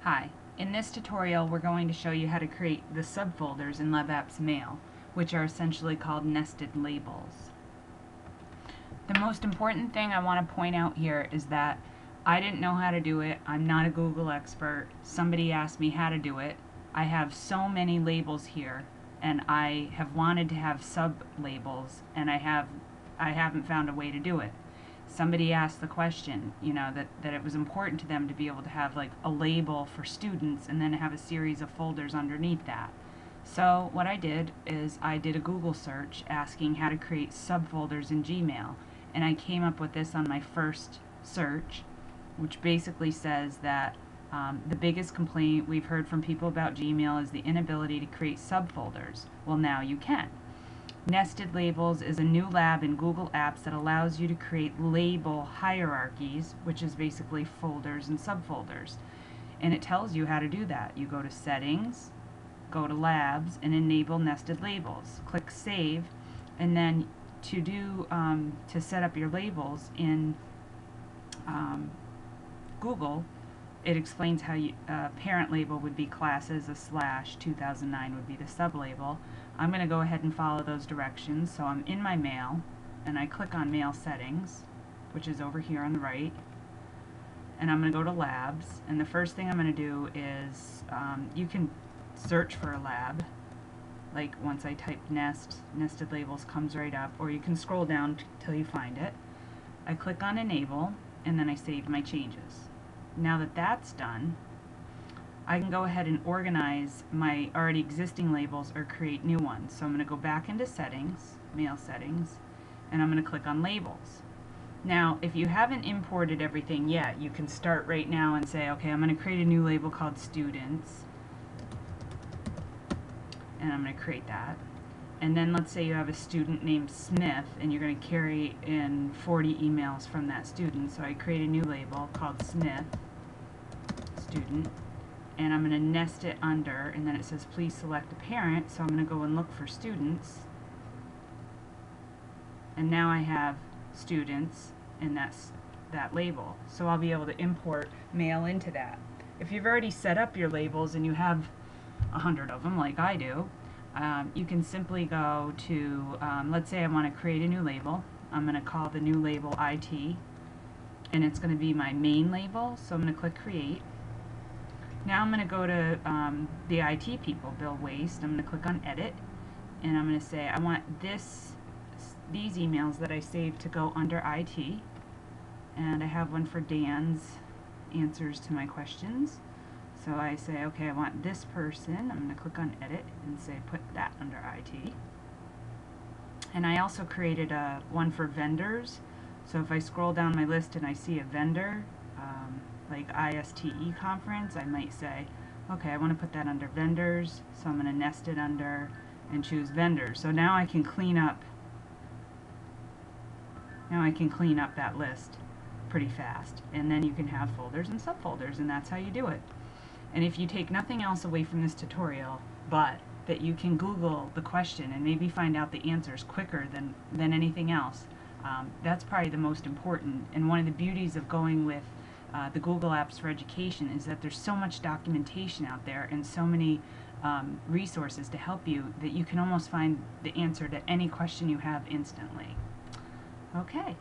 Hi, in this tutorial we're going to show you how to create the subfolders in LabApps Mail, which are essentially called nested labels. The most important thing I want to point out here is that I didn't know how to do it. I'm not a Google expert. Somebody asked me how to do it. I have so many labels here, and I have wanted to have sub-labels, and I haven't found a way to do it. Somebody asked the question, that it was important to them to be able to have like a label for students and then have a series of folders underneath that. So what I did is I did a Google search asking how to create subfolders in Gmail, and I came up with this on my first search, which basically says that the biggest complaint we've heard from people about Gmail is the inability to create subfolders. Well, now you can. Nested Labels is a new lab in Google Apps that allows you to create label hierarchies, which is basically folders and subfolders. And it tells you how to do that. You go to Settings, go to Labs, and enable Nested Labels. Click Save, and then to set up your labels in Google, it explains how parent label would be classes, a / 2009 would be the sublabel. I'm going to go ahead and follow those directions. So I'm in my mail, and I click on Mail Settings, which is over here on the right, and I'm going to go to Labs, and the first thing I'm going to do is you can search for a lab. Like once I type nested labels comes right up, or you can scroll down till you find it. I click on Enable, and then I save my changes. Now that that's done, I can go ahead and organize my already existing labels or create new ones. So I'm going to go back into Settings, Mail Settings, and I'm going to click on Labels. Now, if you haven't imported everything yet, you can start right now and say, okay, I'm going to create a new label called Students, and I'm going to create that. And then let's say you have a student named Smith, and you're going to carry in 40 emails from that student. So I create a new label called Smith Student, and I'm going to nest it under, and then it says please select a parent, so I'm going to go and look for students, and now I have students in that label. So I'll be able to import mail into that. If you've already set up your labels and you have 100 of them like I do, you can simply go to, let's say I want to create a new label. I'm going to call the new label IT, and it's going to be my main label, so I'm going to click Create. Now I'm going to go to the IT people, Bill Waste. I'm going to click on Edit, and I'm going to say I want these emails that I saved to go under IT, and I have one for Dan's answers to my questions. So I say, okay, I want this person. I'm going to click on Edit and say put that under IT. And I also created one for vendors. So if I scroll down my list and I see a vendor, like ISTE conference, I might say, okay, I want to put that under vendors, so I'm going to nest it under and choose vendors. So now I can clean up that list pretty fast, and then you can have folders and subfolders, and that's how you do it. And if you take nothing else away from this tutorial, but that you can Google the question and maybe find out the answers quicker than anything else, that's probably the most important. And one of the beauties of going with the Google Apps for Education is that there's so much documentation out there and so many resources to help you that you can almost find the answer to any question you have instantly. Okay.